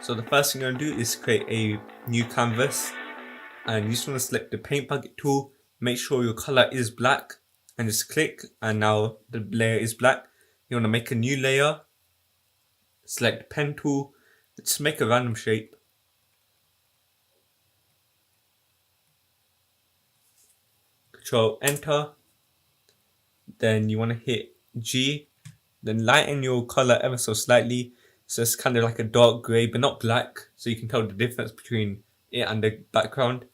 So the first thing you're going to do is create a new canvas, and you just want to select the paint bucket tool, make sure your color is black, and just click, and now the layer is black. You want to make a new layer, select the pen tool, just make a random shape. Control enter, then you want to hit G, then lighten your color ever so slightly, so it's kind of like a dark grey but not black, so you can tell the difference between it and the background,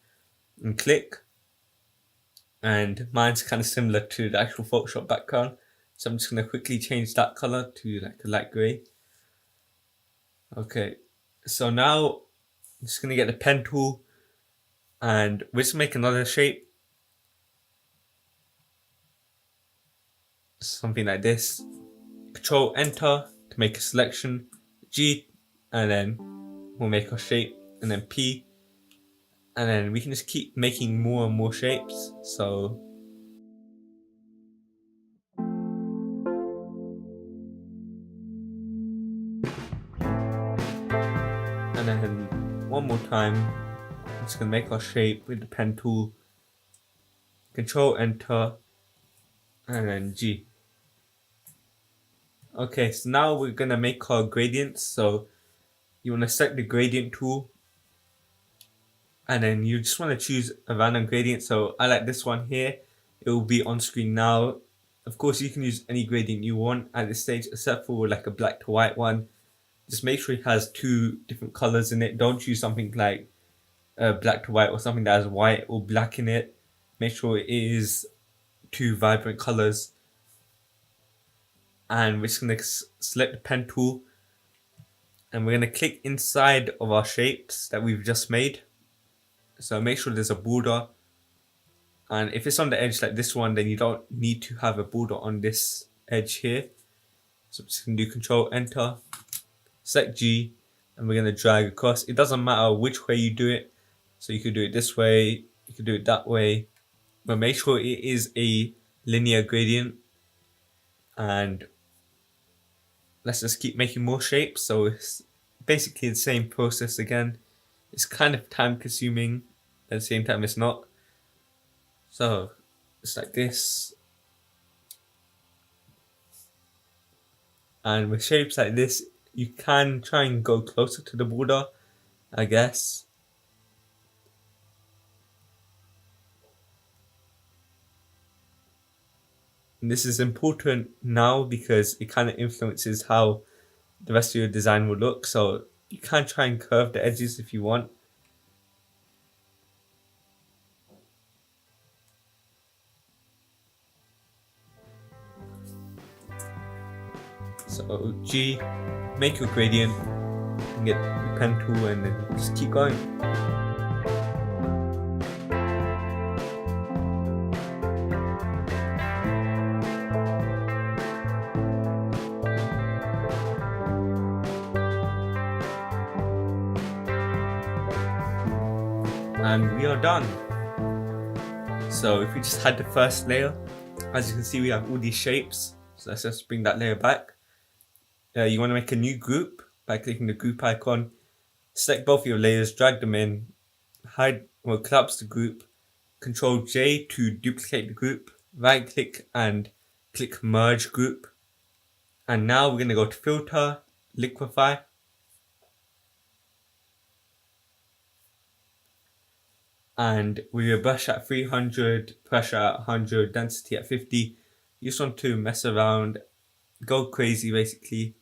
and click. And mine's kind of similar to the actual Photoshop background, so I'm just going to quickly change that color to like a light grey. Okay, so now I'm just going to get the pen tool, and we're just make another shape, something like this. Control enter to make a selection, G, and then we'll make our shape, and then P, and then we can just keep making more and more shapes. So and then one more time, I'm just gonna make our shape with the pen tool, Control enter, and then G. Okay, so now we're gonna make our gradients. So you want to select the gradient tool, and then you just want to choose a random gradient. So I like this one here. It will be on screen now. Of course, you can use any gradient you want at this stage, except for like a black to white one. Just make sure it has two different colors in it. Don't choose something like black to white or something that has white or black in it. Make sure it is two vibrant colors. And we're just going to select the pen tool, and we're going to click inside of our shapes that we've just made. So make sure there's a border, and if it's on the edge like this one, then you don't need to have a border on this edge here. So I'm just going to do Control enter, select G, and we're going to drag across. It doesn't matter which way you do it, so you could do it this way, you could do it that way, but make sure it is a linear gradient. And let's just keep making more shapes. So it's basically the same process again. It's kind of time consuming, at the same time it's not. So it's like this. And with shapes like this, you can try and go closer to the border, I guess. And this is important now because it kind of influences how the rest of your design will look. So you can try and curve the edges if you want. So G, make your gradient, and get the pen tool, and then just keep going. And we are done. So if we just had the first layer, as you can see we have all these shapes. So let's just bring that layer back. You want to make a new group by clicking the group icon. Select both of your layers, drag them in, hide or collapse the group. Control J to duplicate the group. Right click and click merge group. And now we're going to go to filter, liquify. And with your brush at 300, pressure at 100, density at 50, you just want to mess around, go crazy basically.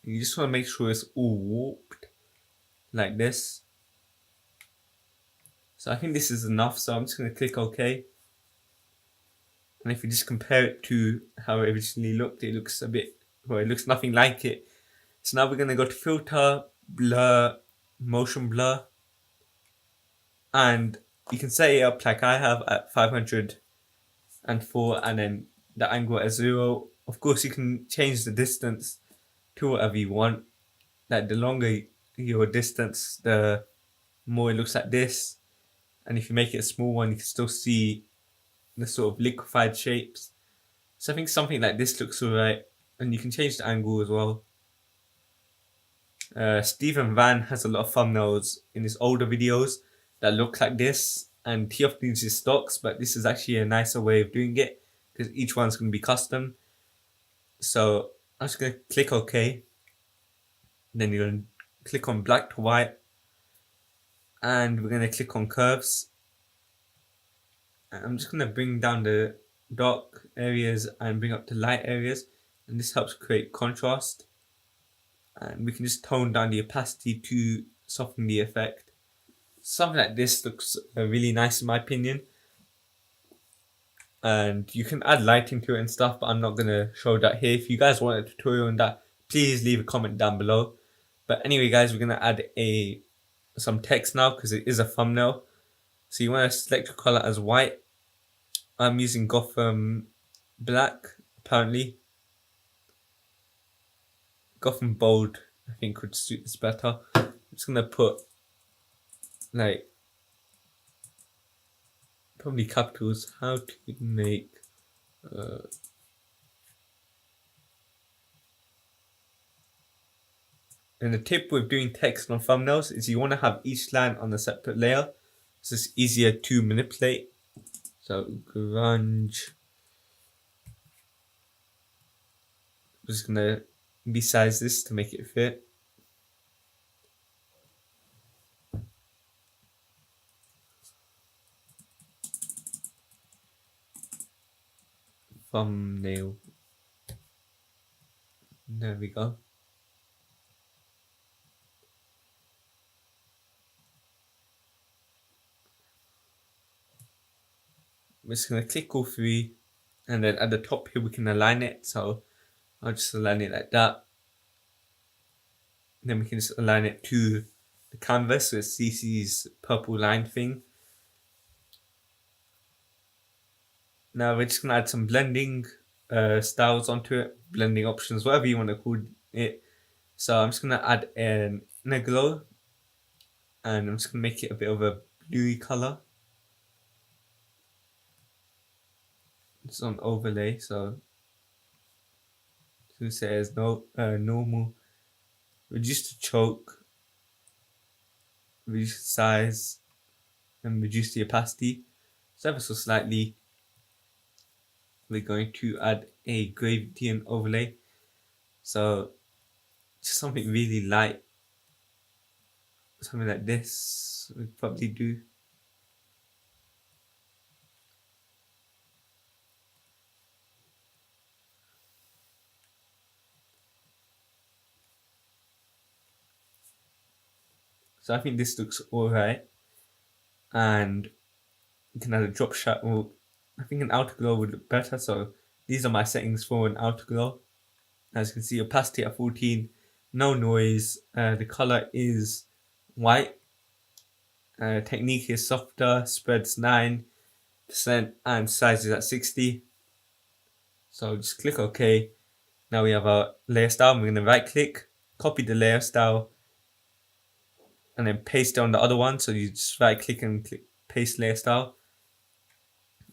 You just want to make sure it's all warped like this. So I think this is enough, so I'm just going to click OK. And if you just compare it to how it originally looked, it looks a bit, well, it looks nothing like it. So now we're going to go to filter, blur, motion blur. And you can set it up like I have at 504 and then the angle at 0. Of course, you can change the distance to whatever you want. Like the longer your distance, the more it looks like this. And if you make it a small one, you can still see the sort of liquefied shapes. So I think something like this looks alright. And you can change the angle as well. Stephen Van has a lot of thumbnails in his older videos that look like this, and he often uses stocks, but this is actually a nicer way of doing it because each one's going to be custom. So I'm just going to click OK. Then you're going to click on black to white, and we're going to click on curves. I'm just going to bring down the dark areas and bring up the light areas, and this helps create contrast. And we can just tone down the opacity to soften the effect. Something like this looks really nice in my opinion. And you can add lighting to it and stuff, but I'm not going to show that here. If you guys want a tutorial on that, please leave a comment down below. But anyway guys, we're going to add some text now because it is a thumbnail. So you want to select your color as white. I'm using Gotham Black apparently. Gotham Bold I think would suit this better. I'm just going to put like probably capitals, how to make and the tip with doing text on thumbnails is you want to have each line on a separate layer, so it's easier to manipulate. So grunge, I'm just gonna resize this to make it fit. Thumbnail, there we go. We're just going to click all three, and then at the top here we can align it. So I'll just align it like that. Then we can just align it to the canvas, so it's CC's purple line thing. Now we're just going to add some blending styles onto it, blending options, whatever you want to call it. So I'm just going to add an inner glow, and I'm just going to make it a bit of a bluey color. It's on overlay, so it says no normal, reduce the choke, reduce the size, and reduce the opacity. So ever so slightly. We're going to add a gradient overlay, so just something really light, something like this we'd probably do. So I think this looks alright, and you can add a drop shadow. I think an outer glow would look better, so these are my settings for an outer glow. As you can see, opacity at 14, no noise, the color is white, technique is softer, spreads 9%, and size is at 60. So just click OK. Now we have our layer style. We're going to right click, copy the layer style, and then paste it on the other one. So you just right click and click paste layer style.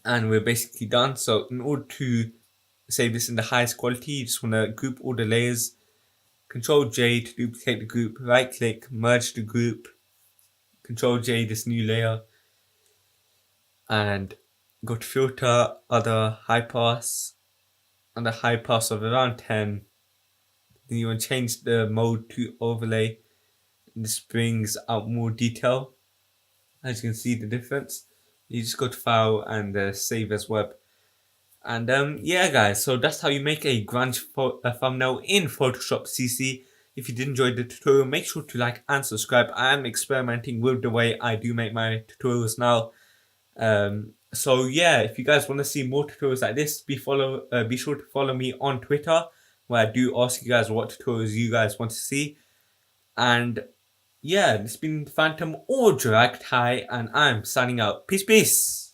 And we're basically done. So in order to save this in the highest quality, you just want to group all the layers. Control J to duplicate the group, right click, merge the group, Control J this new layer, and go to filter, other high pass, and a high pass of around 10. Then you want to change the mode to overlay. This brings out more detail. As you can see the difference, you just go to file and save as web. And yeah guys, so that's how you make a grunge thumbnail in Photoshop CC. If you did enjoy the tutorial, make sure to like and subscribe. I am experimenting with the way I do make my tutorials now. So yeah, if you guys want to see more tutorials like this, be sure to follow me on Twitter, where I do ask you guys what tutorials you guys want to see. And Yeah, it's been Phantom or Dragti, and I'm signing out. Peace, peace.